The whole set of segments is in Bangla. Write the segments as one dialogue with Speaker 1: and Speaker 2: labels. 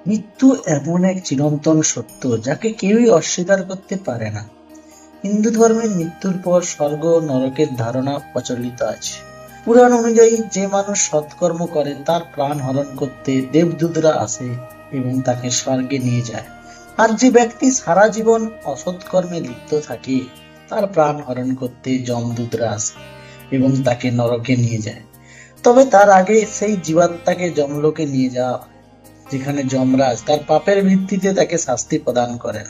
Speaker 1: মৃত্যু এমন এক চিরন্তন সত্য যাকে কেউই অস্বীকার করতে পারে না। হিন্দু ধর্মের মৃত্যুর পর স্বর্গ ও নরকের ধারণা প্রচলিত আছে। পুরাণ অনুযায়ী যে মানুষ সৎকর্ম করে তার প্রাণ হরণ করতে দেবদূতরা আসে এবং তাকে স্বর্গে নিয়ে যায়। আর যে ব্যক্তি সারা জীবন অসৎ কর্মে লিপ্ত থাকে তার প্রাণ হরণ করতে যমদূতরা আসে এবং তাকে নরকে নিয়ে যায়। তবে তার আগে সেই জীবাত্মাকে যমলোকে নিয়ে যাওয়া হয়, যেখানে যমরাজ তার পাপের ভিত্তিতে তাকে শাস্তি প্রদান করেন।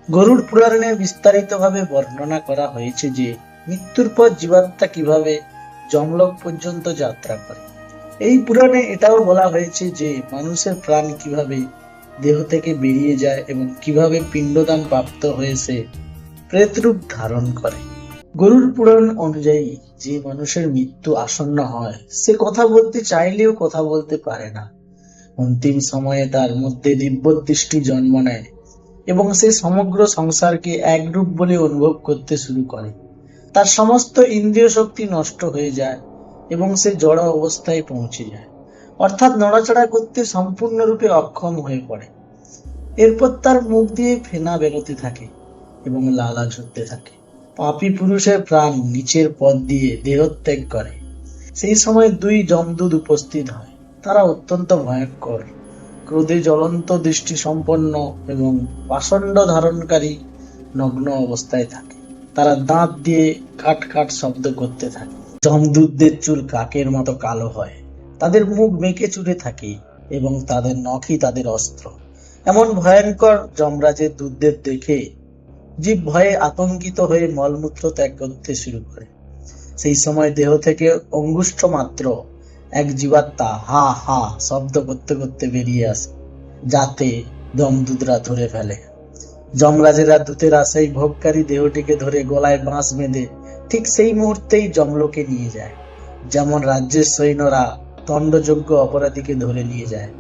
Speaker 1: গরুড় পুরাণে বিস্তারিতভাবে বর্ণনা করা হয়েছে যে মৃত্যুর পর জীবাত্মা কিভাবে যমলোক পর্যন্ত যাত্রা করে। এই পুরাণে এটাও বলা হয়েছে যে মানুষের প্রাণ কিভাবে দেহ থেকে বেরিয়ে যায় এবং কিভাবে পিণ্ডদান প্রাপ্ত হয়েছে প্রেতরূপ ধারণ করে। গরুড় পুরাণ অনুযায়ী যে মানুষের মৃত্যু আসন্ন হয় সে কথা বলতে চাইলেও কথা বলতে পারে না। অন্তিম সময়ে তার মধ্যে দিব্যদৃষ্টি জন্ম নেয় এবং সে সমগ্র সংসারকে একরূপ বলে অনুভব করতে শুরু করে। তার সমস্ত ইন্দ্রিয় শক্তি নষ্ট হয়ে যায় এবং সে জড় অবস্থায় পৌঁছে যায়, অর্থাৎ নড়াচড়া করতে সম্পূর্ণরূপে অক্ষম হয়ে পড়ে। এরপর তার মুখ দিয়ে ফেনা বেরোতে থাকে এবং লালা ঝরতে থাকে। পাপী পুরুষের প্রাণ নিচের পথ দিয়ে দেহত্যাগ করে। সেই সময় দুই যমদূত উপস্থিত হয়। তারা অত্যন্ত ভয়ঙ্কর, ক্রোধে জ্বলন্ত দৃষ্টি সম্পন্ন এবং পাষণ্ড ধারণকারী নগ্ন অবস্থায় থাকে। তারা দাঁত দিয়ে কাট কাট শব্দ করতে থাকে। যমদূতদের চুল কাকের মতো কালো হয়, তাদের মুখ বেঁকে চুরে থাকে এবং তাদের নখই তাদের অস্ত্র। এমন ভয়ঙ্কর যমরাজের দূতদের দেখে জীব ভয়ে আতঙ্কিত হয়ে মলমূত্র ত্যাগ করতে শুরু করে। সেই সময় দেহ থেকে অঙ্গুষ্ঠ মাত্র এক জীবাত্মা হা হা শব্দ করতে করতে বেরিয়ে আসে, যাতে যমদূতরা ধরে ফেলে। যমরাজেরা দূতেরা সেই ভোগকারী দেহটিকে ধরে গলায় বাঁশ বেঁধে ঠিক সেই মুহূর্তেই যমলোকে নিয়ে যায়, যেমন রাজ্যের সৈন্যরা দণ্ডযোগ্য অপরাধীকে ধরে নিয়ে যায়।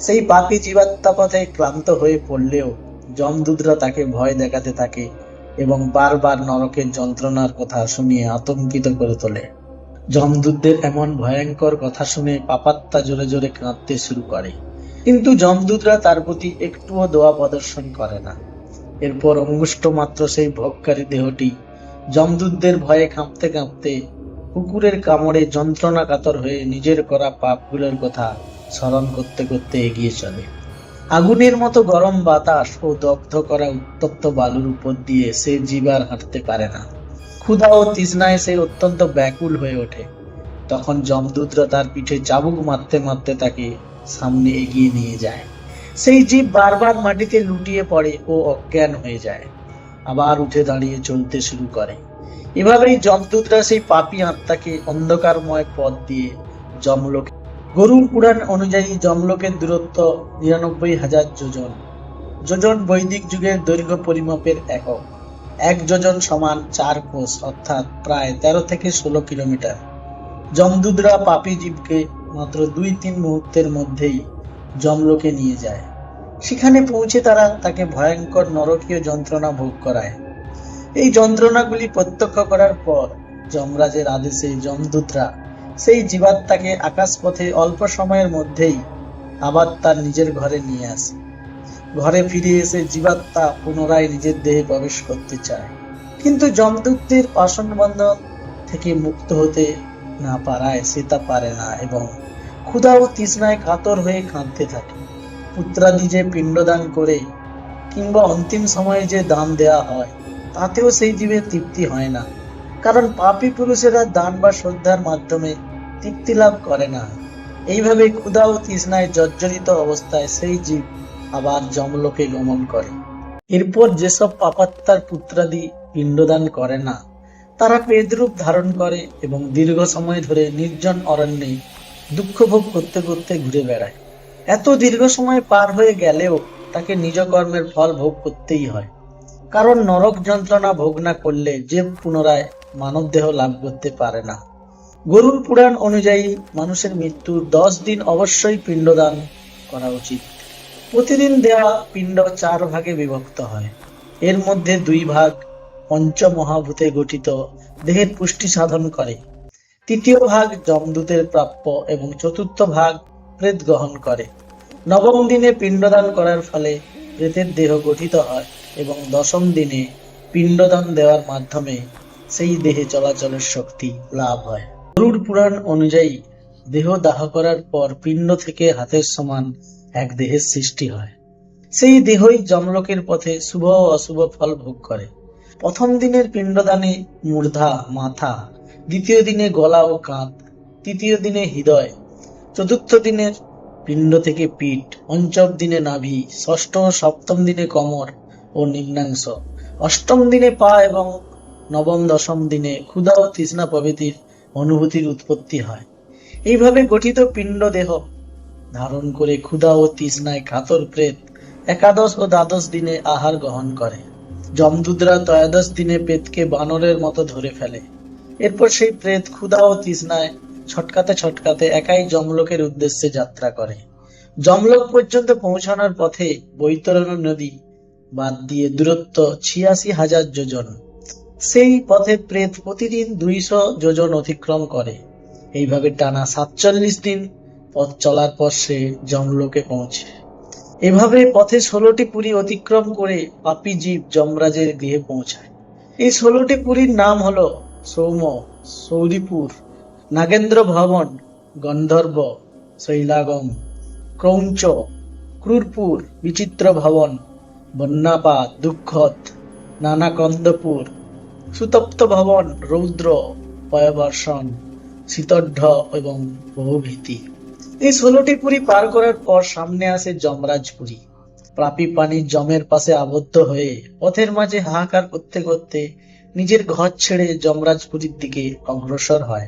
Speaker 1: সেই পাপী জীবাত্মা পথে ক্লান্ত হয়ে পড়লেও যমদূতরা তাকে ভয় দেখাতে থাকে এবং বারবার নরকের যন্ত্রণার কথা শুনিয়ে আতঙ্কিত করে তোলে। যমদূতদের এমন ভয়ঙ্কর কথা শুনে পাপাত্মা জোরে জোরে কাঁদতে শুরু করে, কিন্তু যমদূতরা তার প্রতি একটুও দয়া প্রদর্শন করে না। এরপর অঙ্গুষ্ঠ মাত্র সেই ভোগকারী দেহটি যমদূতদের ভয়ে কাঁপতে কাঁপতে কুকুরের কামড়ে যন্ত্রণা কাতর হয়ে নিজের করা পাপগুলোর কথা স্মরণ করতে করতে এগিয়ে চলে। আগুনের মতো গরম বাতাস ও দগ্ধ করা উত্তপ্ত বালুর উপর দিয়ে সে জীবার হাঁটতে পারে না। ক্ষুধা ও তৃষ্ণায় সে অত্যন্ত ব্যাকুল হয়ে ওঠে। তখন যমদূতরা তার পিঠে চাবুক মারতে মারতে তাকে সামনে এগিয়ে নিয়ে যায়। সেই জীব বারবার মাটিতে লুটিয়ে পড়ে ও অজ্ঞান হয়ে যায়, আবার উঠে দাঁড়িয়ে চলতে শুরু করে। এভাবেই যমদূতরা সেই পাপী আত্মাকে অন্ধকারময় পথ দিয়ে যমলোকে। গরুড় পুরাণ অনুযায়ী যমলোকের দূরত্ব ৯৯,০০০ যোজন। যোজন বৈদিক যুগের দৈর্ঘ্য পরিমাপের একক। ১ যোজন সমান ৪ কোষ, অর্থাৎ প্রায় ১৩ থেকে ১৬ কিলোমিটার। যমদূতরা পাপী জীবকে মাত্র ২-৩ মুহূর্তের মধ্যেই যমলোকে নিয়ে যায়। সেখানে পৌঁছে তারা তাকে ভয়ঙ্কর নরকীয় যন্ত্রণা ভোগ করায়। এই যন্ত্রণাগুলি প্রত্যক্ষ করার পর যমরাজের আদেশে যমদূতরা সেই জীবাত্মাকে আকাশপথে অল্প সময়ের মধ্যেই আবার তার নিজের ঘরে নিয়ে আসে। ঘরে ফিরে এসে জীবাত্মা পুনরায় নিজের দেহে প্রবেশ করতে চায়, কিন্তু যমদূতদের পাশনবন্ধন থেকে মুক্ত হতে না পারায় সে তা পারে না এবং ক্ষুধা ও তৃষ্ণায় কাতর হয়ে কাঁদতে থাকে। পুত্রাদি যে পিণ্ডদান করে কিংবা অন্তিম সময়ে যে দান দেয়া হয় তাতেও সেই জীবের তৃপ্তি হয় না, কারণ পাপী পুরুষেরা দান বা শ্রদ্ধার মাধ্যমে তৃপ্তি লাভ করে না। এইভাবে ক্ষুধা ও তৃষ্ণায় জর্জরিত অবস্থায় সেই জীব আবার যমলোকে গমন করে। এরপর যেসব পাপাত্মার পুত্রাদি পিণ্ডদান করে না তারা প্রেতরূপ ধারণ করে এবং দীর্ঘ সময় ধরে নির্জন অরণ্যে দুঃখ ভোগ করতে করতে ঘুরে বেড়ায়। এত দীর্ঘ সময় পার হয়ে গেলেও তাকে নিজ কর্মের ফল ভোগ করতেই হয়, কারণ নরক যন্ত্রণা ভোগ না করলে যে পুনরায় মানব দেহ লাভ করতে পারে না। গরুড় পুরাণ অনুযায়ী মানুষের মৃত্যুর 10 দিন অবশ্যই পিণ্ডদান করা উচিত। প্রতিদিন দেওয়া পিণ্ড 4 ভাগে বিভক্ত হয়। এর মধ্যে 2 ভাগ পঞ্চমহাভূতে গঠিত দেহের পুষ্টি সাধন করে, 3য় ভাগ যমদূতের প্রাপ্য এবং 4র্থ ভাগ প্রেত গ্রহণ করে। নবম দিনে পিণ্ডদান করার ফলে প্রেতের দেহ গঠিত হয় এবং দশম দিনে পিণ্ডদান দেওয়ার মাধ্যমে সেই দেহে চলাচলের শক্তি লাভ হয়। গরুড় পুরাণ অনুযায়ী দেহ দাহ করার পর পিণ্ড থেকে হাতের সমান এক দেহের সৃষ্টি হয়। সেই দেহই যমলোকের পথে শুভ ও অশুভ ফল ভোগ করে। প্রথম দিনের পিণ্ডদানে মূর্ধা মাথা, দ্বিতীয় দিনে গলা ও কাঁধ, তৃতীয় দিনে হৃদয়, চতুর্থ দিনের পিণ্ড থেকে পিঠ, পঞ্চম দিনে নাভি, ষষ্ঠ ও সপ্তম দিনে কোমর ও নিম্নাংশ, অষ্টম দিনে পা এবং নবম দশম দিনে ক্ষুধা ও তৃষ্ণা প্রভৃতির অনুভূতির উৎপত্তি হয়। এইভাবে গঠিত পিণ্ড দেহ ধারণ করে ক্ষুধা ও তৃষ্ণায় কাতর প্রেত একাদশ ও দ্বাদশ দিনে আহার গ্রহণ করে। যমদূতরা ত্রয়োদশ দিনে প্রেতকে বানরের মতো ধরে ফেলে। এরপর সেই প্রেত ক্ষুধা ও তৃষ্ণায় ছটকাতে ছটকাতে একাই যমলোকের উদ্দেশ্যে যাত্রা করে। যমলোক পর্যন্ত পৌঁছানোর পথে বৈতরণী নদী বাদ দিয়ে দূরত্ব ৮৬,০০০ যোজন। সেই পথে প্রেত প্রতিদিন ২০০ যোজন অতিক্রম করে। এইভাবে টানা ৪৭ দিন পথ চলার পর সে যমলোকে পৌঁছে। এভাবে পথে ১৬টি পুরী অতিক্রম করে পাপী জীব যমরাজের গৃহে পৌঁছায়। এই ১৬টি পুরীর নাম হলো সৌম, সৌরিপুর, নাগেন্দ্র ভবন, গন্ধর্ব, শৈলাগম, ক্রৌঞ্চ, ক্রূরপুর, বিচিত্র ভবন, বন্যাপাত, দুঃখদ, নানাকন্দপুর, সুতপ্ত ভবন, রৌদ্র, পয়বর্ষণ, শীতঢ্য এবং বহুভীতি। এই ১৬টি পুরী পার করার পর সামনে আসে যমরাজপুরী। পাপী প্রাণী যমের পাশে আবদ্ধ হয়ে পথের মাঝে হাহাকার করতে করতে নিজের ঘর ছেড়ে যমরাজপুরীর দিকে অগ্রসর হয়।